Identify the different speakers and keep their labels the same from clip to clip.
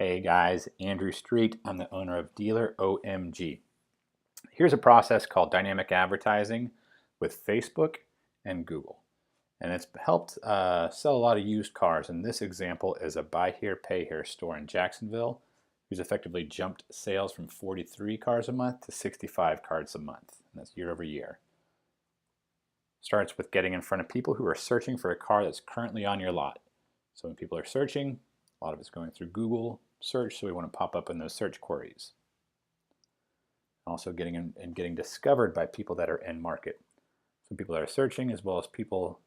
Speaker 1: Hey guys, Andrew Street. I'm the owner of Dealer OMG. Here's a process called dynamic advertising with Facebook and Google. And it's helped sell a lot of used cars. And this example is a buy here, pay here store in Jacksonville who's effectively jumped sales from 43 cars a month to 65 cars a month. And that's year over year. Starts with getting in front of people who are searching for a car that's currently on your lot. So when people are searching, a lot of it's going through Google search, so we want to pop up in those search queries. Also getting discovered by people that are in market. So people that are searching as well as people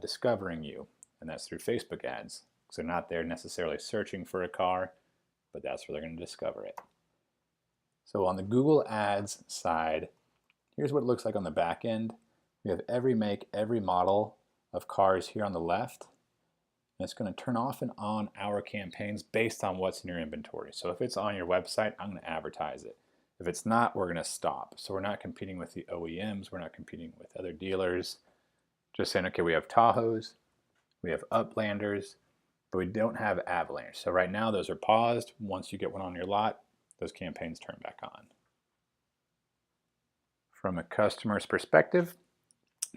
Speaker 1: discovering you, and that's through Facebook ads. So they're not there necessarily searching for a car, but that's where they're going to discover it. So on the Google Ads side, here's what it looks like on the back end. We have every make, every model of cars here on the left. And it's going to turn off and on our campaigns based on what's in your inventory. So if it's on your website, I'm going to advertise it. If it's not, we're going to stop. So we're not competing with the OEMs. We're not competing with other dealers. Just saying, okay, we have Tahoes, we have Uplanders, but we don't have Avalanche. So right now those are paused. Once you get one on your lot, those campaigns turn back on. From a customer's perspective,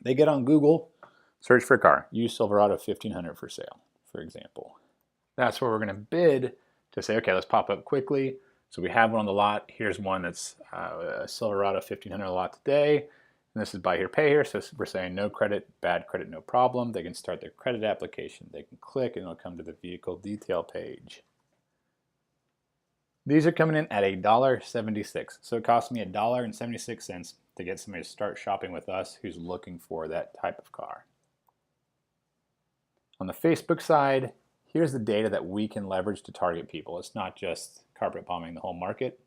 Speaker 1: they get on Google, search for a car, used Silverado 1500 for sale, for example. That's where we're going to bid to say, okay, let's pop up quickly. So we have one on the lot. Here's one that's a Silverado 1500 lot today. And this is buy here, pay here. So we're saying no credit, bad credit, no problem. They can start their credit application. They can click and it'll come to the vehicle detail page. These are coming in at $1.76. So it costs me $1.76 to get somebody to start shopping with us who's looking for that type of car. On the Facebook side, here's the data that we can leverage to target people. It's not just carpet bombing the whole market.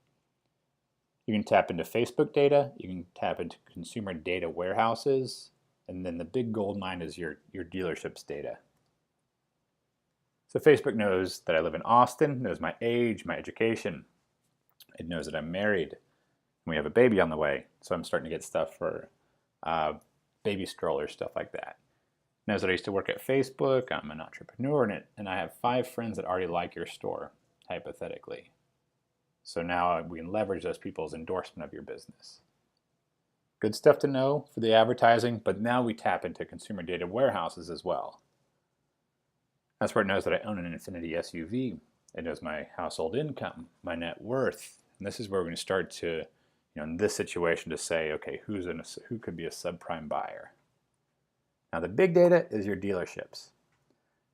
Speaker 1: You can tap into Facebook data, you can tap into consumer data warehouses, and then the big gold mine is your dealership's data. So Facebook knows that I live in Austin, knows my age, my education. It knows that I'm married, and we have a baby on the way. So I'm starting to get stuff for baby strollers, stuff like that. Knows that I used to work at Facebook, I'm an entrepreneur, and I have 5 friends that already like your store, hypothetically. So now we can leverage those people's endorsement of your business. Good stuff to know for the advertising, but now we tap into consumer data warehouses as well. That's where it knows that I own an Infiniti SUV. It knows my household income, my net worth, and this is where we're going to start to, in this situation, to say, okay, who could be a subprime buyer? Now the big data is your dealerships.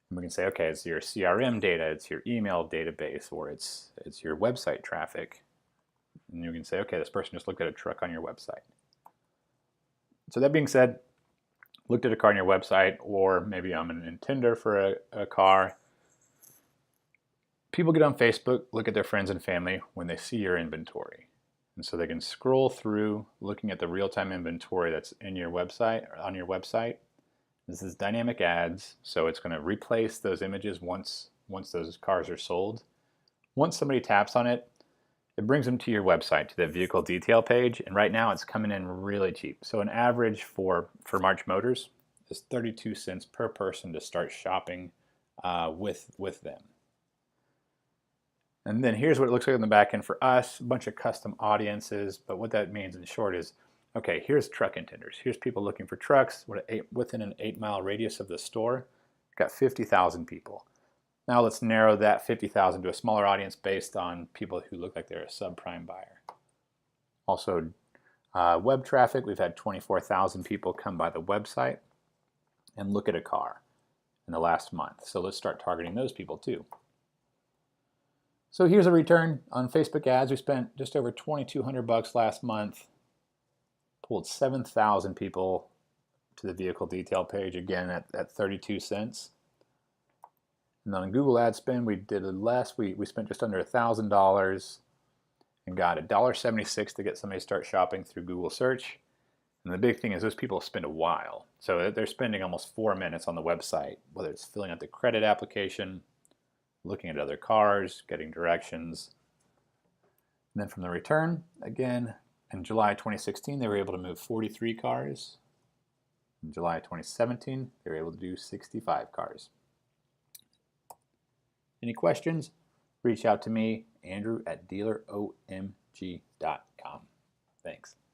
Speaker 1: And we can say, okay, it's your CRM data, it's your email database, or it's your website traffic. And you can say, okay, this person just looked at a truck on your website. So that being said, looked at a car on your website, or maybe I'm an intender for a car. People get on Facebook, look at their friends and family when they see your inventory. And so they can scroll through looking at the real-time inventory that's in your website, or on your website. This is dynamic ads, so it's going to replace those images once those cars are sold. Once somebody taps on it, it brings them to your website, to the vehicle detail page, and right now it's coming in really cheap. So an average for March Motors is 32 cents per person to start shopping with them. And then here's what it looks like on the back end for us, a bunch of custom audiences, but what that means in short is, okay, here's truck intenders. Here's people looking for trucks within an 8-mile radius of the store. Got 50,000 people. Now let's narrow that 50,000 to a smaller audience based on people who look like they're a subprime buyer. Also, web traffic, we've had 24,000 people come by the website and look at a car in the last month. So let's start targeting those people too. So here's a return on Facebook ads. We spent just over $2,200 last month. Pulled 7,000 people to the vehicle detail page, again at 32 cents. And on Google ad spend, we did less. We spent just under $1,000 and got $1.76 to get somebody to start shopping through Google search. And the big thing is those people spend a while. So they're spending almost 4 minutes on the website, whether it's filling out the credit application, looking at other cars, getting directions. And then from the return, again, in July 2016, they were able to move 43 cars. In July 2017, they were able to do 65 cars. Any questions? reach out to me, Andrew at dealeromg.com.